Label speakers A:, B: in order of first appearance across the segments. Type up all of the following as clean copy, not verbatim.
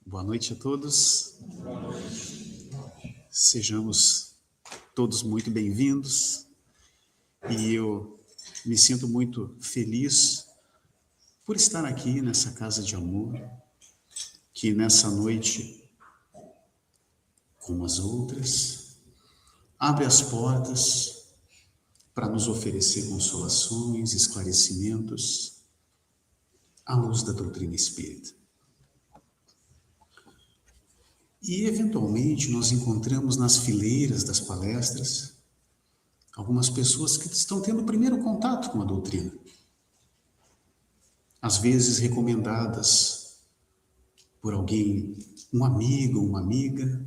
A: Boa noite a todos. Sejamos todos muito bem-vindos. E eu me sinto muito feliz por estar aqui nessa casa de amor, que nessa noite, como as outras, abre as portas para nos oferecer consolações, esclarecimentos à luz da doutrina espírita. E, eventualmente, nós encontramos nas fileiras das palestras algumas pessoas que estão tendo o primeiro contato com a doutrina. Às vezes recomendadas por alguém, um amigo, uma amiga,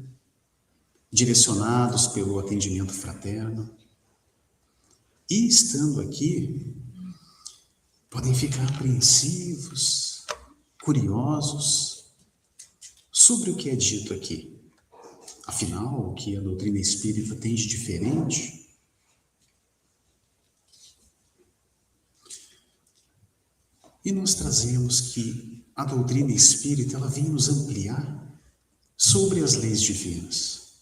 A: direcionados pelo atendimento fraterno. E, estando aqui, podem ficar apreensivos, curiosos sobre o que é dito aqui. Afinal, o que a doutrina espírita tem de diferente? E nós trazemos que a doutrina espírita, ela vem nos ampliar sobre as leis divinas,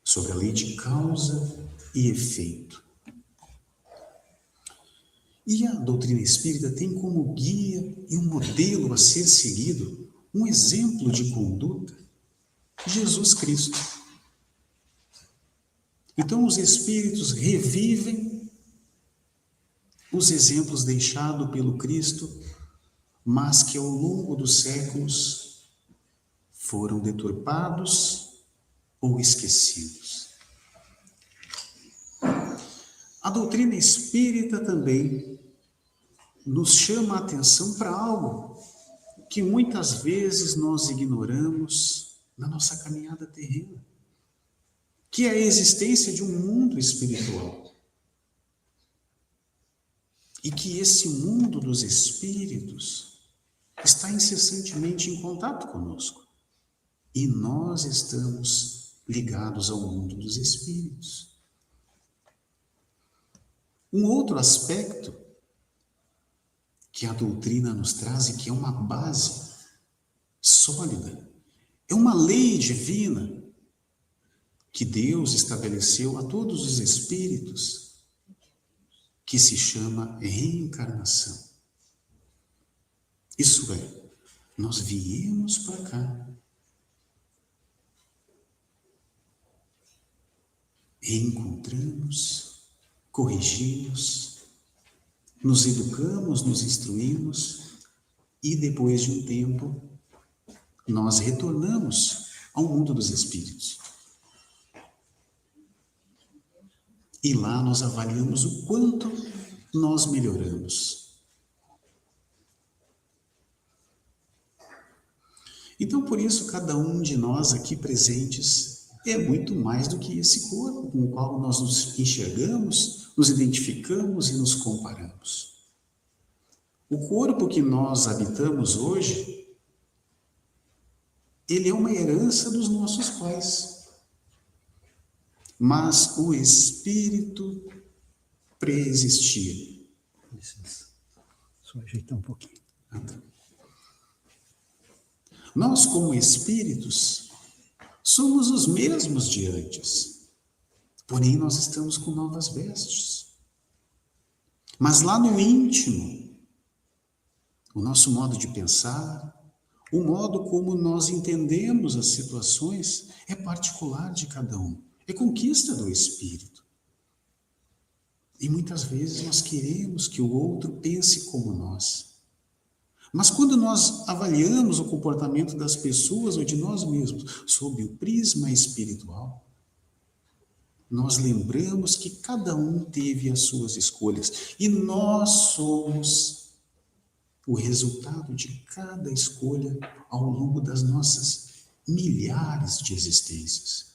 A: sobre a lei de causa e efeito. E a doutrina espírita tem como guia e um modelo a ser seguido, um exemplo de conduta, Jesus Cristo. Então os espíritos revivem os exemplos deixados pelo Cristo, mas que ao longo dos séculos foram deturpados ou esquecidos. A doutrina espírita também nos chama a atenção para algo que muitas vezes nós ignoramos na nossa caminhada terrena, que é a existência de um mundo espiritual. E que esse mundo dos espíritos está incessantemente em contato conosco. E nós estamos ligados ao mundo dos espíritos. Um outro aspecto que a doutrina nos traz e que é uma base sólida, é uma lei divina que Deus estabeleceu a todos os espíritos, que se chama reencarnação. Isso é, nós viemos para cá, reencontramos, corrigimos, nos educamos, nos instruímos e depois de um tempo nós retornamos ao mundo dos espíritos. E lá nós avaliamos o quanto nós melhoramos. Então, por isso, cada um de nós aqui presentes é muito mais do que esse corpo com o qual nós nos enxergamos, nos identificamos e nos comparamos. O corpo que nós habitamos hoje, ele é uma herança dos nossos pais. Mas o espírito pré-existia.
B: Licença. Só ajeitar um pouquinho.
A: Nós, como espíritos, somos os mesmos de antes. Porém, nós estamos com novas vestes. Mas lá no íntimo, o nosso modo de pensar, o modo como nós entendemos as situações é particular de cada um. É conquista do espírito. E muitas vezes nós queremos que o outro pense como nós. Mas quando nós avaliamos o comportamento das pessoas ou de nós mesmos sob o prisma espiritual, nós lembramos que cada um teve as suas escolhas e nós somos o resultado de cada escolha ao longo das nossas milhares de existências.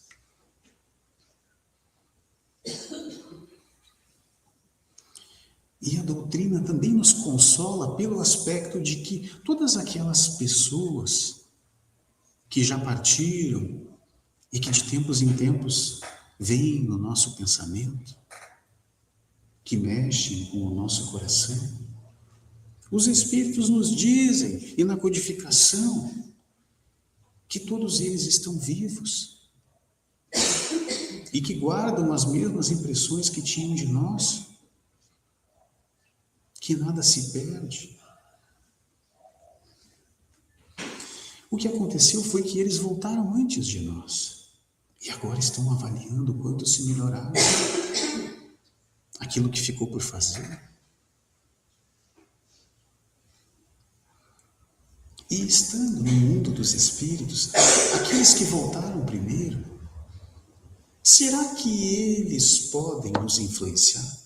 A: E a doutrina também nos consola pelo aspecto de que todas aquelas pessoas que já partiram e que de tempos em tempos vêm no nosso pensamento, que mexem com o nosso coração, Os espíritos nos dizem, e na codificação, que todos eles estão vivos e que guardam as mesmas impressões que tinham de nós, que nada se perde. O que aconteceu foi que eles voltaram antes de nós e agora estão avaliando o quanto se melhoraram, aquilo que ficou por fazer. E estando no mundo dos espíritos, aqueles que voltaram primeiro, será que eles podem nos influenciar?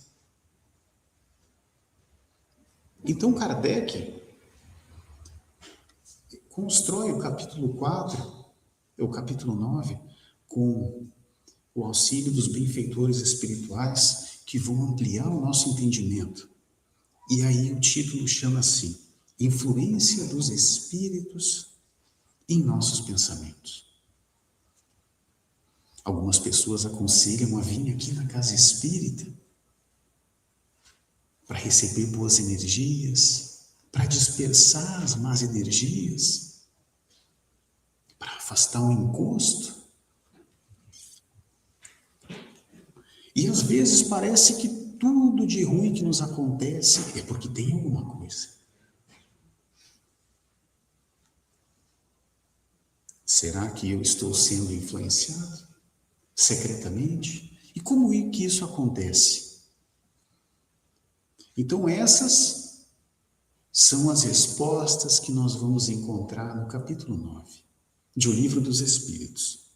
A: Então Kardec constrói o capítulo 4, o capítulo 9, com o auxílio dos benfeitores espirituais que vão ampliar o nosso entendimento. E aí o título chama assim: Influência dos Espíritos em nossos pensamentos. Algumas pessoas aconselham a vir aqui na casa espírita para receber boas energias, para dispersar as más energias, para afastar o encosto. E às vezes parece que tudo de ruim que nos acontece é porque tem alguma coisa. Será que eu estou sendo influenciado secretamente? E como é que isso acontece? Então essas são as respostas que nós vamos encontrar no capítulo 9 de O Livro dos Espíritos,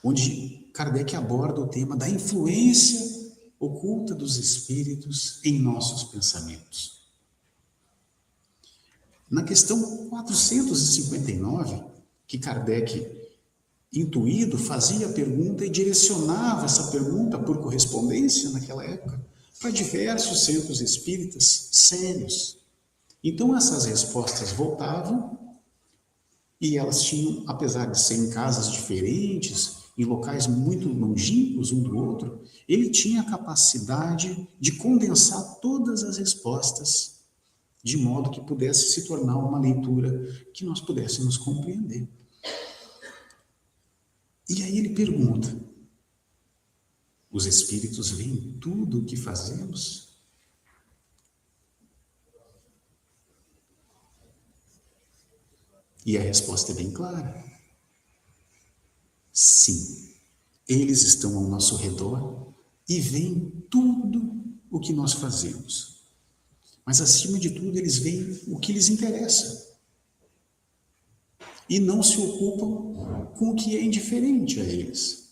A: onde Kardec aborda o tema da influência oculta dos espíritos em nossos pensamentos. Na questão 459, que Kardec, intuído, fazia a pergunta e direcionava essa pergunta por correspondência naquela época para diversos centros espíritas sérios. Então essas respostas voltavam e elas tinham, apesar de serem casas diferentes, em locais muito longínquos um do outro, ele tinha a capacidade de condensar todas as respostas de modo que pudesse se tornar uma leitura que nós pudéssemos compreender. E aí ele pergunta: os espíritos veem tudo o que fazemos? E a resposta é bem clara. Sim, eles estão ao nosso redor e veem tudo o que nós fazemos. Mas acima de tudo eles veem o que lhes interessa. E não se ocupam com o que é indiferente a eles.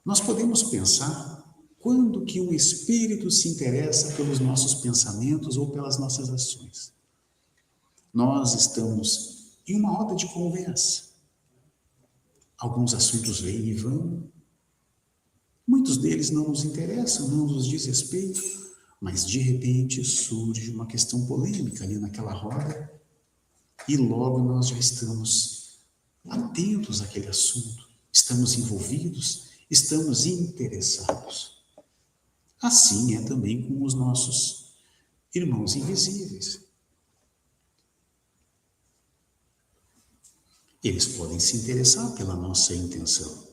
A: Nós podemos pensar quando que um espírito se interessa pelos nossos pensamentos ou pelas nossas ações. Nós estamos em uma roda de conversa. Alguns assuntos vêm e vão. Muitos deles não nos interessam, não nos diz respeito, mas de repente surge uma questão polêmica ali naquela roda e logo nós já estamos atentos àquele assunto, estamos envolvidos, estamos interessados. Assim é também com os nossos irmãos invisíveis. Eles podem se interessar pela nossa intenção.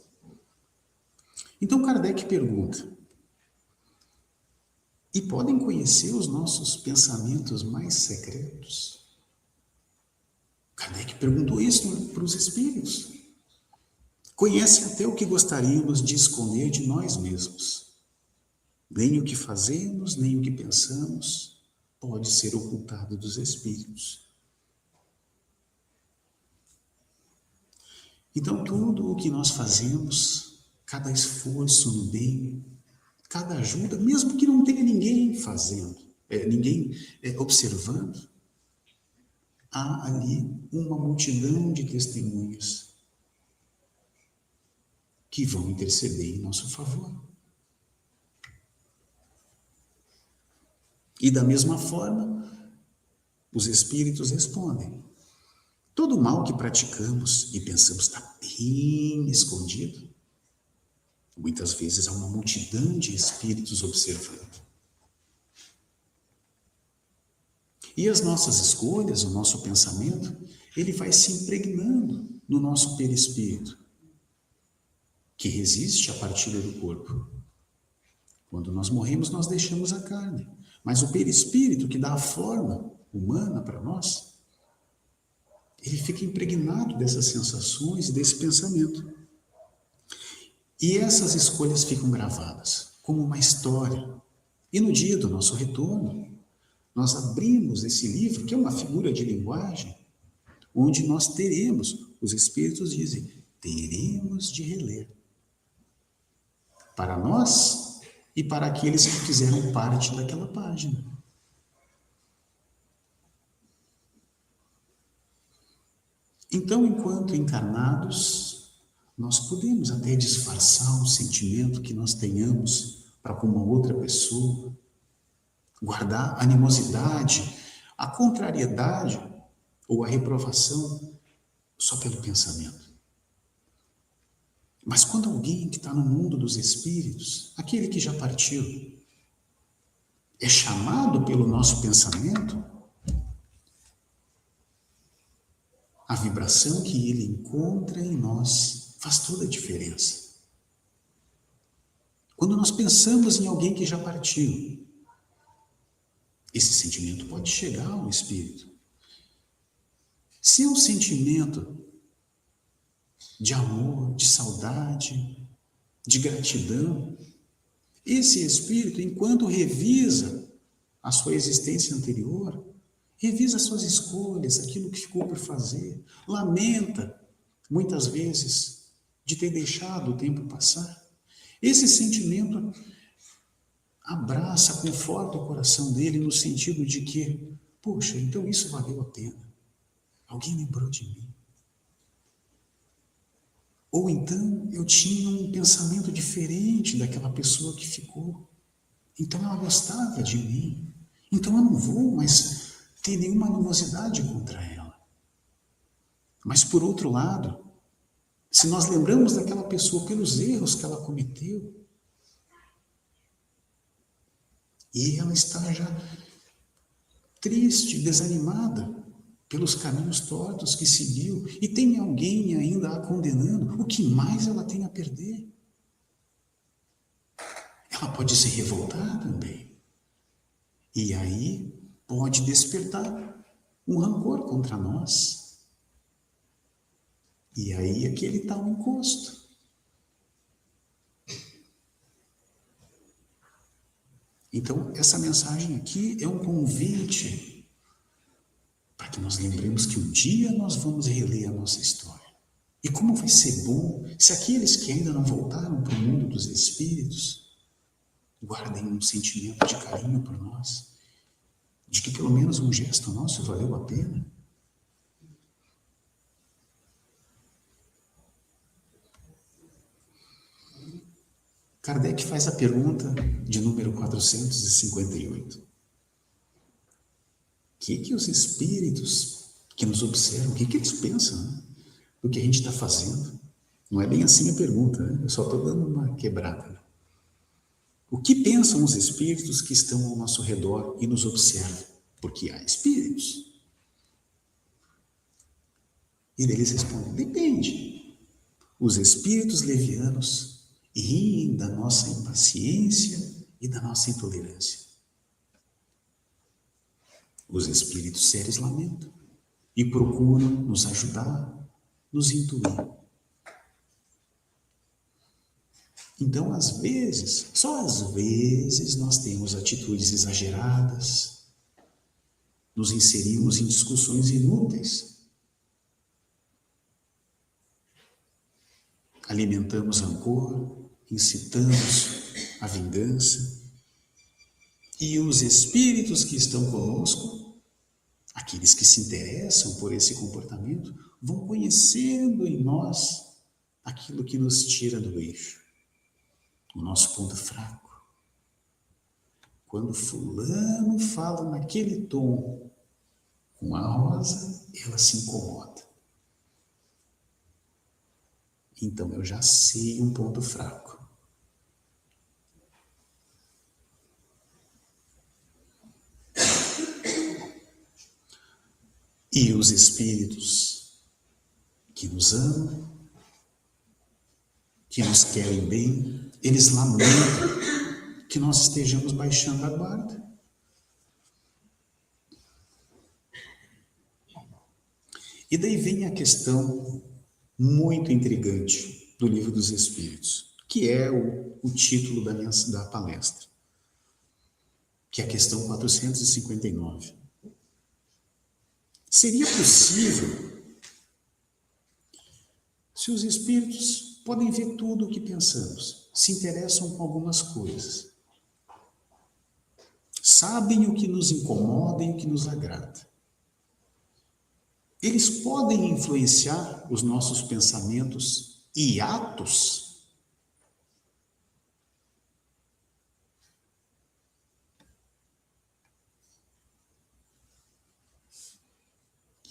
A: Então Kardec pergunta: e podem conhecer os nossos pensamentos mais secretos? Kardec perguntou isso para os espíritos. Conhece até o que gostaríamos de esconder de nós mesmos. Nem o que fazemos, nem o que pensamos pode ser ocultado dos espíritos. Então tudo o que nós fazemos, cada esforço no bem, cada ajuda, mesmo que não tenha ninguém fazendo, ninguém observando, há ali uma multidão de testemunhas que vão interceder em nosso favor. E da mesma forma, os espíritos respondem: todo o mal que praticamos e pensamos está bem escondido. Muitas vezes há uma multidão de espíritos observando. E as nossas escolhas, o nosso pensamento, ele vai se impregnando no nosso perispírito, que resiste à partilha do corpo. Quando nós morremos, nós deixamos a carne. Mas o perispírito, que dá a forma humana para nós, ele fica impregnado dessas sensações e desse pensamento. E essas escolhas ficam gravadas como uma história. E no dia do nosso retorno, nós abrimos esse livro, que é uma figura de linguagem, onde nós teremos, os Espíritos dizem, teremos de reler. Para nós e para aqueles que fizeram parte daquela página. Então, enquanto encarnados, nós podemos até disfarçar um sentimento que nós tenhamos para com uma outra pessoa, guardar a animosidade, a contrariedade ou a reprovação só pelo pensamento. Mas quando alguém que está no mundo dos espíritos, aquele que já partiu, é chamado pelo nosso pensamento, a vibração que ele encontra em nós faz toda a diferença. Quando nós pensamos em alguém que já partiu, esse sentimento pode chegar ao espírito. Se é um sentimento de amor, de saudade, de gratidão, esse espírito, enquanto revisa a sua existência anterior, revisa as suas escolhas, aquilo que ficou por fazer, lamenta, muitas vezes, de ter deixado o tempo passar. Esse sentimento abraça, conforta o coração dele no sentido de que, poxa, então isso valeu a pena. Alguém lembrou de mim. Ou então eu tinha um pensamento diferente daquela pessoa que ficou. Então ela gostava de mim. Então eu não vou mais ter nenhuma animosidade contra ela. Mas por outro lado, se nós lembramos daquela pessoa pelos erros que ela cometeu, e ela está já triste, desanimada pelos caminhos tortos que seguiu, e tem alguém ainda a condenando, o que mais ela tem a perder? Ela pode se revoltar também. E aí pode despertar um rancor contra nós. E aí aquele tal encosto. Então, essa mensagem aqui é um convite para que nós lembremos que um dia nós vamos reler a nossa história. E como vai ser bom se aqueles que ainda não voltaram para o mundo dos espíritos guardem um sentimento de carinho por nós, de que pelo menos um gesto nosso valeu a pena. Kardec faz a pergunta de número 458. O que os espíritos que nos observam, o que eles pensam, né, do que a gente está fazendo? Não é bem assim a pergunta, né? Eu só estou dando uma quebrada. O que pensam os espíritos que estão ao nosso redor e nos observam? Porque há espíritos. E eles respondem, depende. Os espíritos levianos riem da nossa impaciência e da nossa intolerância. Os espíritos sérios lamentam e procuram nos ajudar, nos intuir. Então, às vezes, só às vezes, nós temos atitudes exageradas, nos inserimos em discussões inúteis, alimentamos rancor, incitamos a vingança, e os espíritos que estão conosco, aqueles que se interessam por esse comportamento, vão conhecendo em nós aquilo que nos tira do eixo, o nosso ponto fraco. Quando fulano fala naquele tom com a Rosa, ela se incomoda. Então eu já sei um ponto fraco. E os espíritos que nos amam, que nos querem bem, eles lamentam que nós estejamos baixando a guarda. E daí vem a questão muito intrigante do Livro dos Espíritos, que é o título da palestra, que é a questão 459. Seria possível, se os espíritos podem ver tudo o que pensamos, se interessam com algumas coisas, sabem o que nos incomoda e o que nos agrada, eles podem influenciar os nossos pensamentos e atos?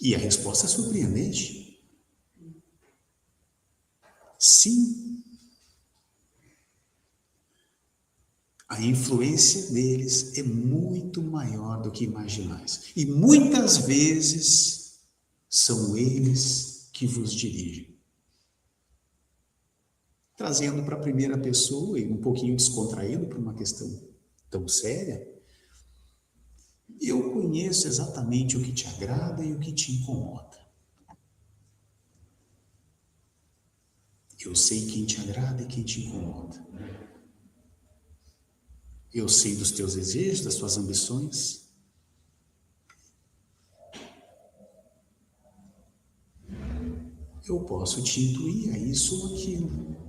A: E a resposta é surpreendente. Sim. A influência deles é muito maior do que imaginais. E muitas vezes são eles que vos dirigem. Trazendo para a primeira pessoa e um pouquinho descontraído para uma questão tão séria, eu conheço exatamente o que te agrada e o que te incomoda. Eu sei quem te agrada e quem te incomoda. Eu sei dos teus desejos, das tuas ambições. Eu posso te intuir a isso ou aquilo.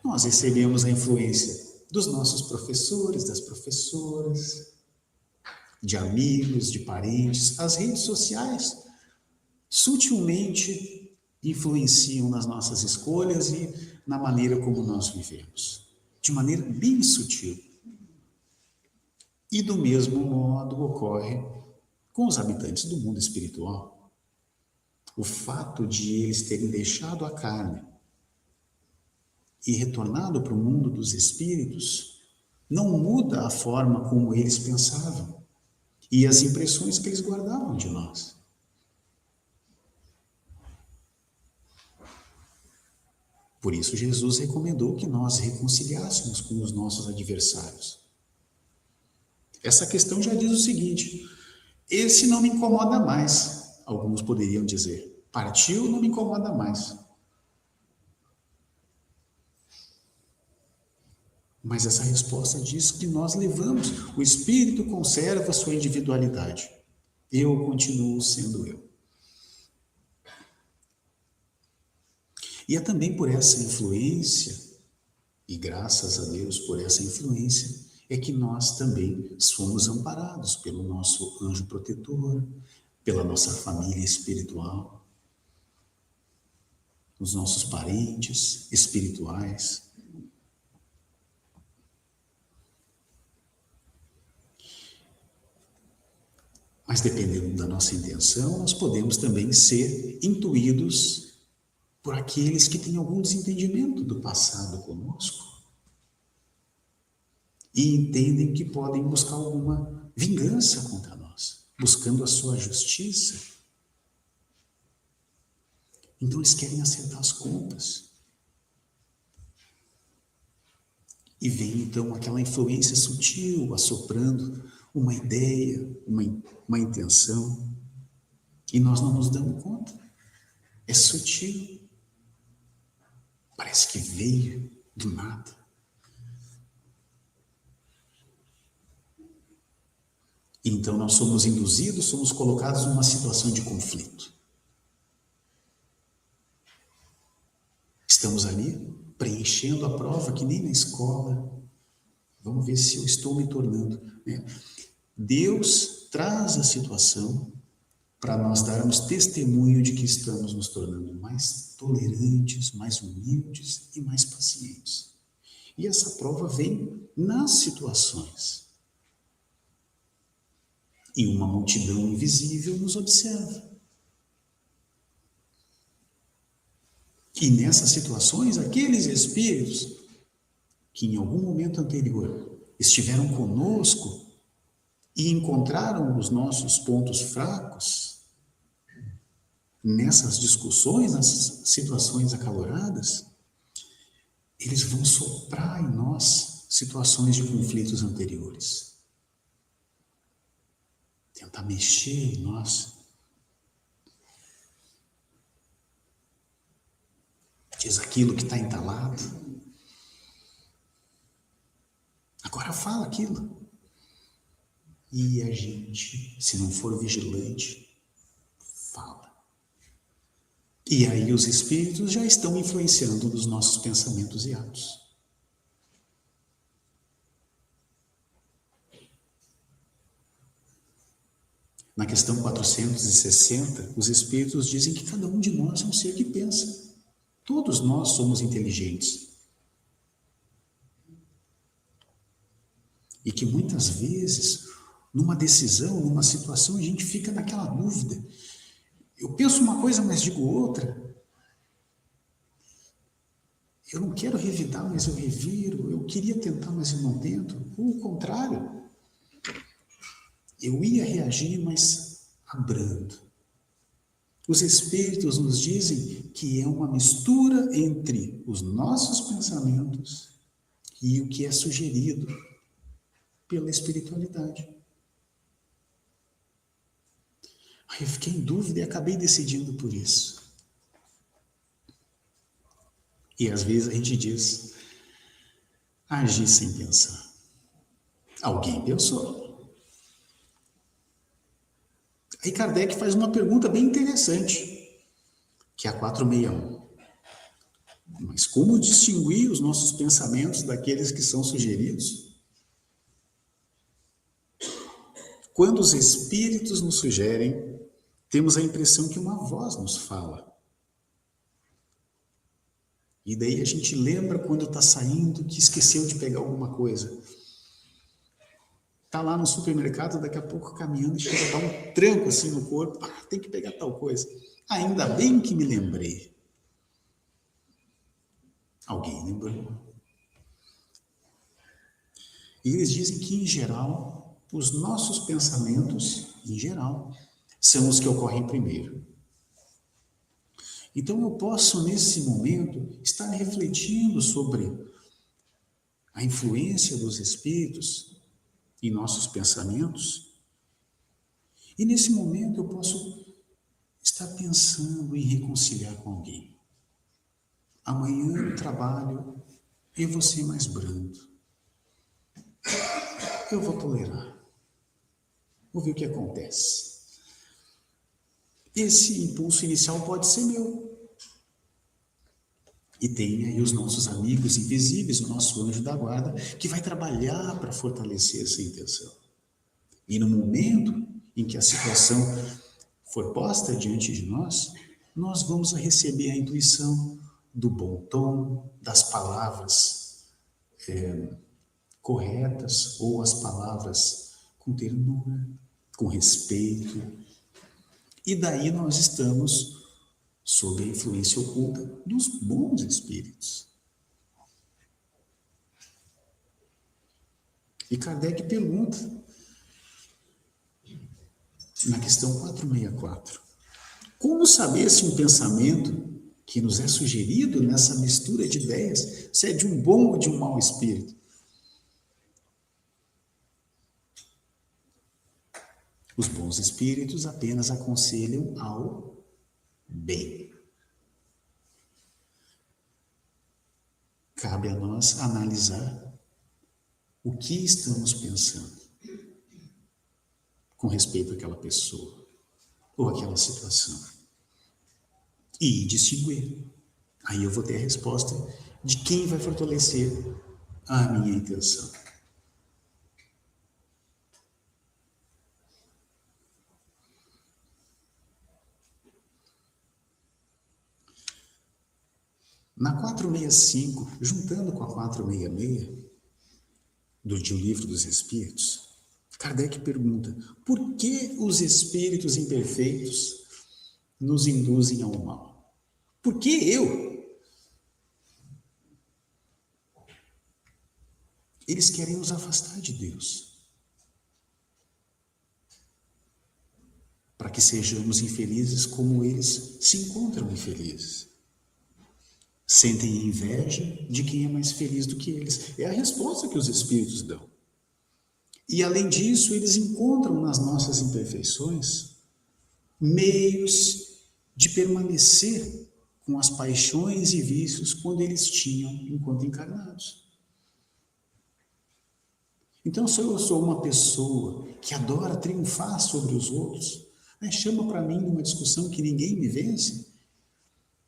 A: Nós recebemos a influência dos nossos professores, das professoras, de amigos, de parentes. As redes sociais sutilmente influenciam nas nossas escolhas e na maneira como nós vivemos, de maneira bem sutil. E do mesmo modo ocorre com os habitantes do mundo espiritual. O fato de eles terem deixado a carne e retornado para o mundo dos espíritos não muda a forma como eles pensavam e as impressões que eles guardavam de nós. Por isso Jesus recomendou que nós reconciliássemos com os nossos adversários. Essa questão já diz o seguinte: esse não me incomoda mais. Alguns poderiam dizer, partiu, não me incomoda mais. Mas essa resposta diz que nós levamos, o espírito conserva a sua individualidade. Eu continuo sendo eu. E é também por essa influência, e graças a Deus por essa influência, é que nós também somos amparados pelo nosso anjo protetor, pela nossa família espiritual, os nossos parentes espirituais. Mas dependendo da nossa intenção, nós podemos também ser intuídos por aqueles que têm algum desentendimento do passado conosco e entendem que podem buscar alguma vingança contra nós, buscando a sua justiça. Então eles querem acertar as contas. E vem então aquela influência sutil, assoprando uma ideia, uma intenção, e nós não nos damos conta. É sutil. Parece que veio do nada. Então nós somos induzidos, somos colocados numa situação de conflito. Estamos ali preenchendo a prova que nem na escola. Vamos ver se eu estou me tornando, né? Deus traz a situação para nós darmos testemunho de que estamos nos tornando mais tolerantes, mais humildes e mais pacientes. E essa prova vem nas situações. E uma multidão invisível nos observa. E nessas situações, aqueles espíritos que em algum momento anterior estiveram conosco e encontraram os nossos pontos fracos nessas discussões, nessas situações acaloradas, eles vão soprar em nós situações de conflitos anteriores. Tentar mexer em nós. Diz aquilo que está entalado. Agora fala aquilo. E a gente, se não for vigilante, fala. E aí os espíritos já estão influenciando nos nossos pensamentos e atos. Na questão 460, os espíritos dizem que cada um de nós é um ser que pensa. Todos nós somos inteligentes. E que muitas vezes, numa decisão, numa situação, a gente fica naquela dúvida. Eu penso uma coisa, mas digo outra. Eu não quero revidar, mas eu reviro. Eu queria tentar, mas eu não tento. Ou o contrário. Eu ia reagir, mas abrando. Os espíritos nos dizem que é uma mistura entre os nossos pensamentos e o que é sugerido pela espiritualidade. Aí eu fiquei em dúvida e acabei decidindo por isso. E às vezes a gente diz, agir sem pensar. Alguém pensou. Aí Kardec faz uma pergunta bem interessante, que é a 461. Mas como distinguir os nossos pensamentos daqueles que são sugeridos? Quando os espíritos nos sugerem, temos a impressão que uma voz nos fala. E daí a gente lembra quando está saindo que esqueceu de pegar alguma coisa. Está lá no supermercado, daqui a pouco caminhando e chega a dar um tranco assim no corpo. Ah, tem que pegar tal coisa. Ainda bem que me lembrei. Alguém lembrou. E eles dizem que, em geral, os nossos pensamentos, em geral, são os que ocorrem primeiro. Então eu posso, nesse momento, estar refletindo sobre a influência dos espíritos em nossos pensamentos. E nesse momento eu posso estar pensando em reconciliar com alguém. Amanhã no trabalho eu vou ser mais brando. Eu vou tolerar. Vou ver o que acontece. Esse impulso inicial pode ser meu. E tem aí os nossos amigos invisíveis, o nosso anjo da guarda, que vai trabalhar para fortalecer essa intenção. E no momento em que a situação for posta diante de nós, nós vamos receber a intuição do bom tom, das palavras corretas, ou as palavras com ternura, com respeito. E daí nós estamos sob a influência oculta dos bons espíritos. E Kardec pergunta, na questão 464, como saber se um pensamento que nos é sugerido nessa mistura de ideias, se é de um bom ou de um mau espírito? Os bons espíritos apenas aconselham ao bem. Cabe a nós analisar o que estamos pensando com respeito àquela pessoa ou àquela situação e distinguir. Aí eu vou ter a resposta de quem vai fortalecer a minha intenção. Na 465, juntando com a 466, do Livro dos Espíritos, Kardec pergunta, por que os espíritos imperfeitos nos induzem ao mal? Por que eu? Eles querem nos afastar de Deus, para que sejamos infelizes como eles se encontram infelizes. Sentem inveja de quem é mais feliz do que eles. É a resposta que os espíritos dão. E além disso, eles encontram nas nossas imperfeições meios de permanecer com as paixões e vícios quando eles tinham enquanto encarnados. Então, se eu sou uma pessoa que adora triunfar sobre os outros, chama para mim numa discussão que ninguém me vence,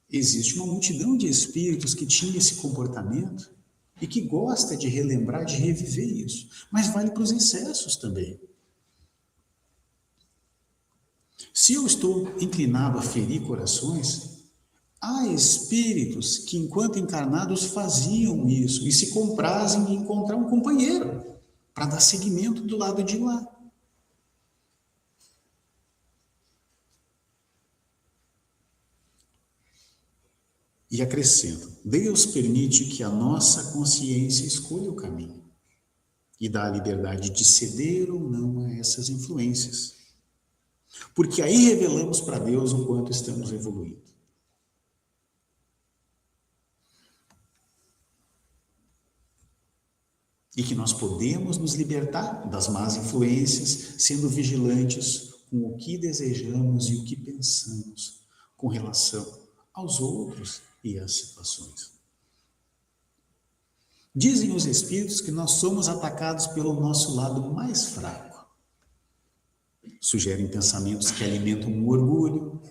A: existe uma multidão de espíritos que tinha esse comportamento e que gosta de relembrar, de reviver isso. Mas vale para os excessos também. Se eu estou inclinado a ferir corações, há espíritos que, enquanto encarnados, faziam isso e se comprazem em encontrar um companheiro para dar seguimento do lado de lá. E acrescento, Deus permite que a nossa consciência escolha o caminho e dá a liberdade de ceder ou não a essas influências. Porque aí revelamos para Deus o quanto estamos evoluindo. E que nós podemos nos libertar das más influências, sendo vigilantes com o que desejamos e o que pensamos com relação aos outros e às situações. Dizem os espíritos que nós somos atacados pelo nosso lado mais fraco. Sugerem pensamentos que alimentam o orgulho.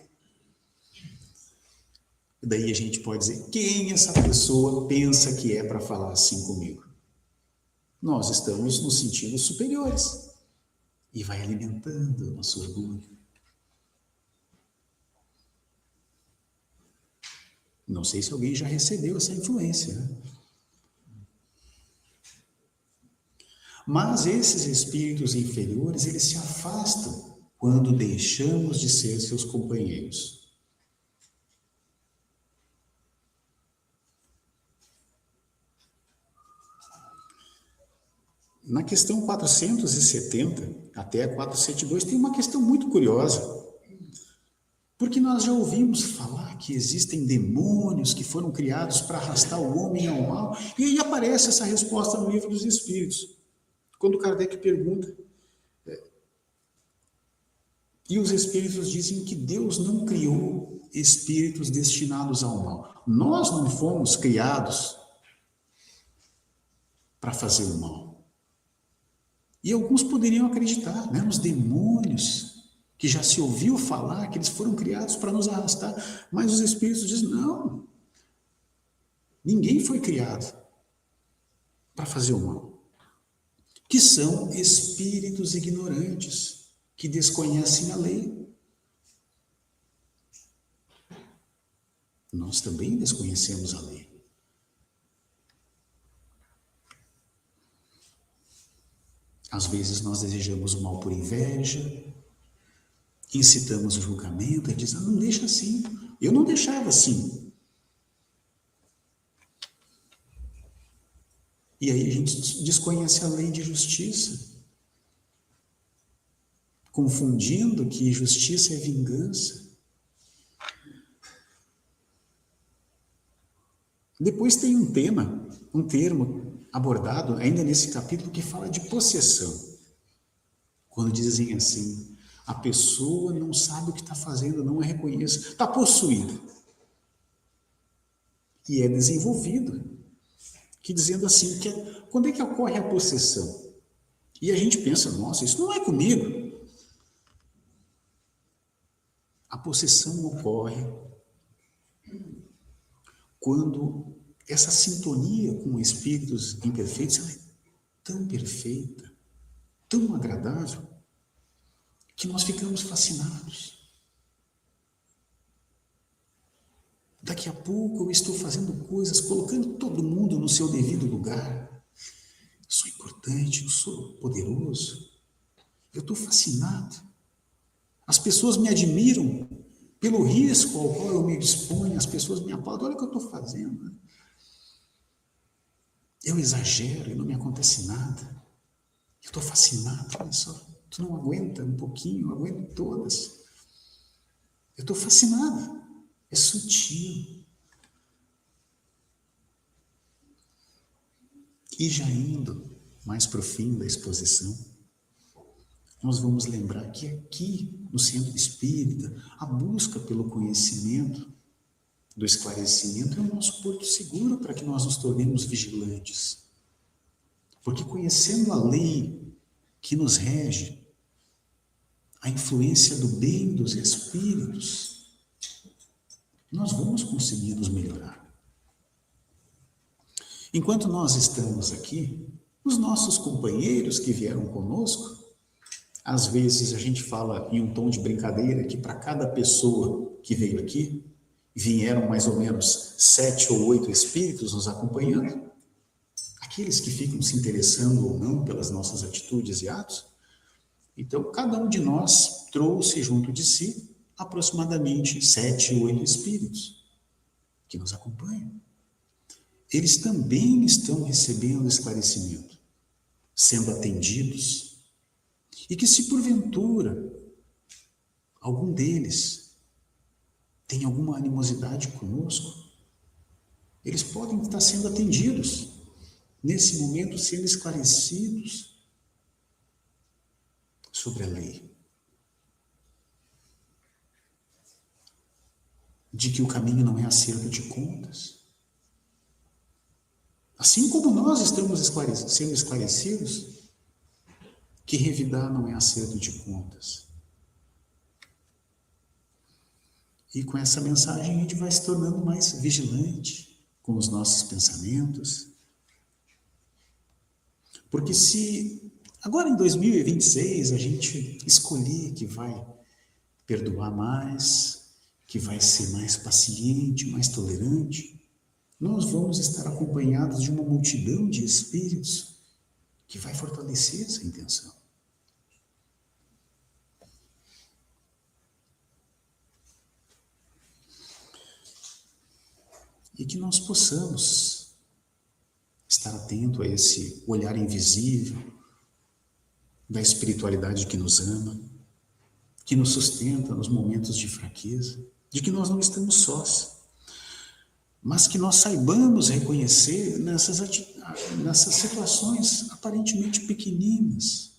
A: E daí a gente pode dizer, quem essa pessoa pensa que é para falar assim comigo? Nós estamos nos sentidos superiores. E vai alimentando o nosso orgulho. Não sei se alguém já recebeu essa influência, né? Mas esses espíritos inferiores, eles se afastam quando deixamos de ser seus companheiros. Na questão 470 até 472 tem uma questão muito curiosa. Porque nós já ouvimos falar que existem demônios que foram criados para arrastar o homem ao mal. E aí aparece essa resposta no Livro dos Espíritos. Quando Kardec pergunta, e os espíritos dizem que Deus não criou espíritos destinados ao mal. Nós não fomos criados para fazer o mal. E alguns poderiam acreditar, né? Os demônios, que já se ouviu falar que eles foram criados para nos arrastar, mas os espíritos dizem, não, ninguém foi criado para fazer o mal. Que são espíritos ignorantes, que desconhecem a lei. Nós também desconhecemos a lei. Às vezes nós desejamos o mal por inveja, incitamos o julgamento e diz, não deixa assim. Eu não deixava assim. E aí a gente desconhece a lei de justiça, confundindo que justiça é vingança. Depois tem um termo abordado ainda nesse capítulo que fala de possessão. Quando dizem assim, a pessoa não sabe o que está fazendo, não a reconhece, está possuída. E é desenvolvido. Que dizendo assim, quando é que ocorre a possessão? E a gente pensa, nossa, isso não é comigo. A possessão ocorre quando essa sintonia com espíritos imperfeitos ela é tão perfeita, tão agradável, que nós ficamos fascinados. Daqui a pouco eu estou fazendo coisas, colocando todo mundo no seu devido lugar. Eu sou importante, eu sou poderoso. Eu estou fascinado. As pessoas me admiram pelo risco ao qual eu me disponho, as pessoas me aplaudem. Olha o que eu estou fazendo. Eu exagero e não me acontece nada. Eu estou fascinado, olha só. Tu não aguenta um pouquinho, eu aguento todas. Eu estou fascinado. É sutil. E já indo mais para o fim da exposição, nós vamos lembrar que aqui, no Centro Espírita, a busca pelo conhecimento, do esclarecimento, é o nosso porto seguro para que nós nos tornemos vigilantes. Porque conhecendo a lei que nos rege, a influência do bem dos espíritos, nós vamos conseguir nos melhorar. Enquanto nós estamos aqui, os nossos companheiros que vieram conosco, às vezes a gente fala em um tom de brincadeira que para cada pessoa que veio aqui, vieram mais ou menos 7 ou 8 espíritos nos acompanhando. Aqueles que ficam se interessando ou não pelas nossas atitudes e atos. Então, cada um de nós trouxe junto de si aproximadamente 7 ou 8 espíritos que nos acompanham. Eles também estão recebendo esclarecimento, sendo atendidos, e que se porventura algum deles tem alguma animosidade conosco, eles podem estar sendo atendidos, nesse momento sendo esclarecidos sobre a lei, de que o caminho não é acerto de contas. Assim como nós estamos sendo esclarecidos, que revidar não é acerto de contas. E com essa mensagem a gente vai se tornando mais vigilante com os nossos pensamentos. Porque se agora em 2026 a gente escolher que vai perdoar mais, que vai ser mais paciente, mais tolerante, nós vamos estar acompanhados de uma multidão de espíritos que vai fortalecer essa intenção. E que nós possamos estar atento a esse olhar invisível da espiritualidade que nos ama, que nos sustenta nos momentos de fraqueza, de que nós não estamos sós, mas que nós saibamos reconhecer nessas situações aparentemente pequeninas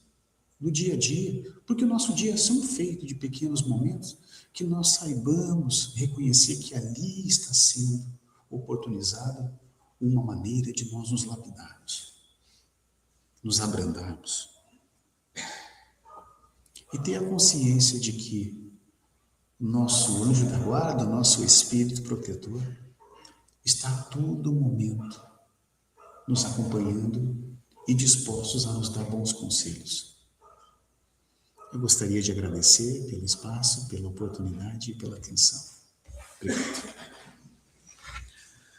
A: do dia a dia, porque o nosso dia é tão feito de pequenos momentos que nós saibamos reconhecer que ali está sendo oportunizada uma maneira de nós nos lapidarmos, nos abrandarmos e ter a consciência de que nosso anjo da guarda, nosso espírito protetor, está a todo momento nos acompanhando e dispostos a nos dar bons conselhos. Eu gostaria de agradecer pelo espaço, pela oportunidade e pela atenção. Obrigado.